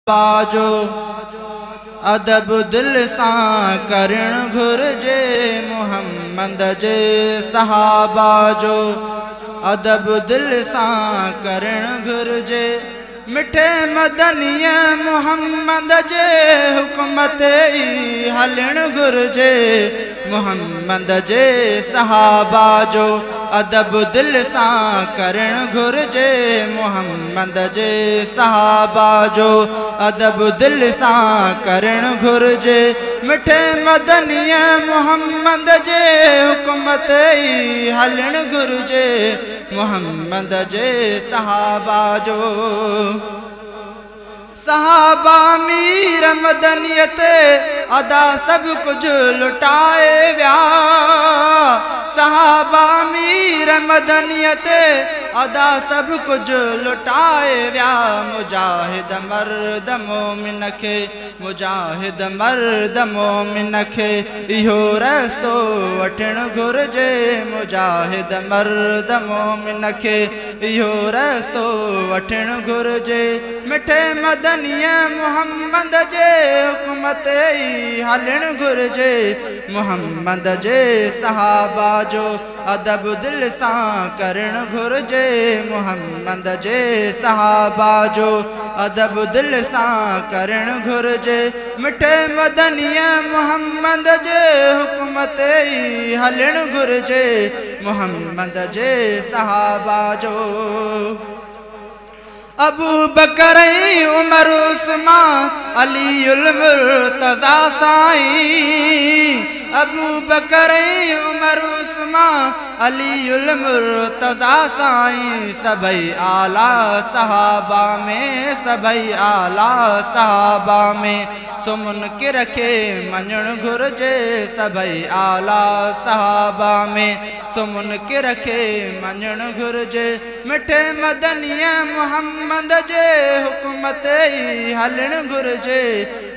बाजो अदब दिल सां करण घुर्जे मुहम्मद जे सहाबा जो अदब दिल सां करण घुर्जे मिठे मदनीअ मुहम्मद जे हुक्म ते ई हलण घुर्जे मुहम्मद जे सहाबा जो अदब दिल सां करण घुर्जे मुहम्मद जे सहाबा जो अदब दिल सां करण घुर्जे मिठे मदनीअ मुहम्मद जे हुक्म ते ई हलण घुर्जे मुहम्मद जे सहाबा जो सहाबा मीर मदनियत अदा सब कुछ लुटाए व्या सहाबा मीर मदनियत अदा सब कुछ लुटाए व्या मुजाहिद मर्द मोमिन खे मुजाहिद मर्द मोमिन खे इहो रस्तो वठण घुर्जे मुजाहिद मर्द मोमिन खे इहो रस्तो वठण घुर्जे मिठे मदनीअ मुहम्मद जे हुक्म ते ई हलण घुर्जे मुहम्मद जे सहाबा जो अदब दिल सां करण घुर्जे मुहम्मद जे सहाबा जो अदब दिल सां करण घुर्जे मिठे मदनीअ मुहम्मद जे हुक्म ते ई हलण घुर्जे मुहम्मद जे सहाबा जो अबू बकर उमर उस्मान अलीउल मुर्तज़ा साईं अबू बकर उमर उस्मान अलीउल मुर्तज़ा साईं सभई आला सहाबा में सभई आला सहाबा में सुमुन के रखे मञण घुर्जे सभई आला सहाबा में सुमुन के रखे मञण घुर्जे मिठे मदनीअ मुहम्मद जे हुक्म ते ई हलण घुर्जे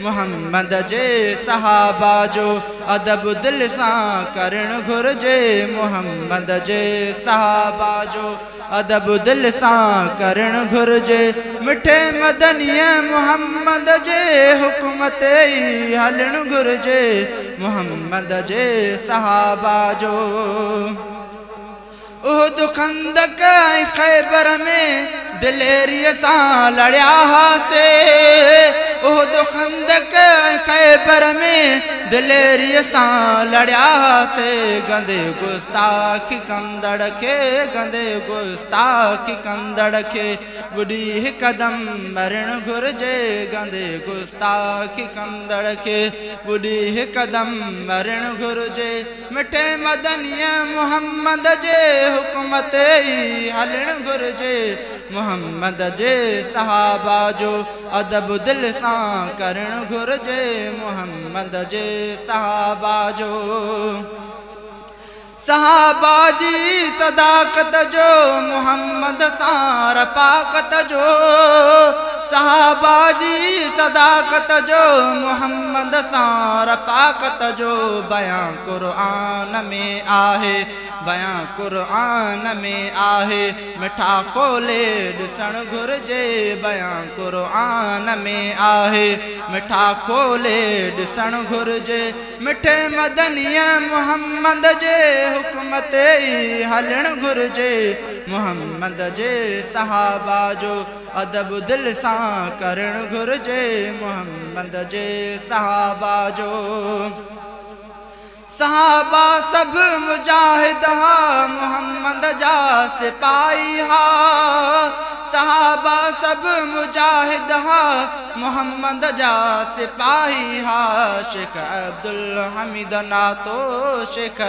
मुहम्मद जे सहाबा जो अदब दिल सां करण घुर्जे मुहम्मद जे सहाबा जो अदब दिल सां करण घुर्जे मिठे मदनीअ मुहम्मद जे हुक्म ते ई हलण घुर्जे मुहम्मद जे सहाबा जो उहद खंदक ऐं खैबर में दिलेरीअ सां लड़िया हासे उहद खंदक ऐं खैबर में दिलेरीअ सां लड़िया हासे गंदे गुस्ताखी कंदड़ खे गंदे गुस्ताखी कंदड़ खे ॿुड़ी हिकदम मरण घुर्जे गंदे गुस्ताखी कंदड़ खे ॿुड़ी हिकदम मरण घुर्जे मिठे मदनीअ मुहम्मद जे हुक्म ते ई हलण घुर्जे मुहम्मद जे सहाबा जो अदब दिल सां करण घुर्जे मुहम्मद जे सहाबा जो सहाबा जी सदाकत जो मुहम्मद सां रफ़ाकत जो सहाबा जी सदाकत जो मुहम्मद सां रफ़ाकत जो बयां क़ुरान में आहे बयां क़ुरान में आहे मिठा खोले ॾिसण घुर्जे बयां क़ुरान में आहे मिठा खोले ॾिसण घुर्जे मिठे मदनीअ मुहम्मद जे हुक्म ते ई हलण घुर्जे मुहम्मद जे सहाबा जो अदब दिल सां करण घुर्जे मुहम्मद जे सहाबा जो सहाबा सब मुजाहिद हा मुहम्मद जा सिपाही हा सहाबा सब मुजाहिद हा मुहम्मद जा सिपाही हा शेख अब्दुल हमीद नातो शेख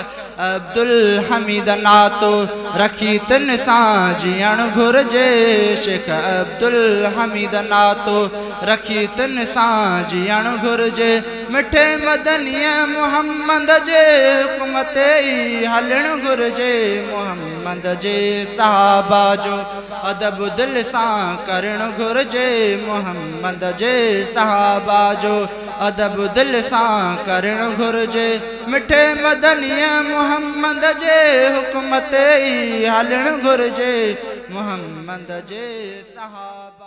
अब्दुल हमीद नातो रखी तिन सां जियण घुर्जे शेख अब्दुल हमीद नातो रखी तिन सां जियण घुर्जे मिठे मदनीअ मुहम्मद जे हुक्म ते ई हलण घुर्जे मुहम्मद जे सहाबा जो अदब दिल सां करण घुर्जे मुहम्मद जे सहाबा जो अदब दिल सां करण घुर्जे मिठे मदनीअ मुहम्मद जे हुक्म ते ई हलण घुर्जे मुहम्मद जे सहाबा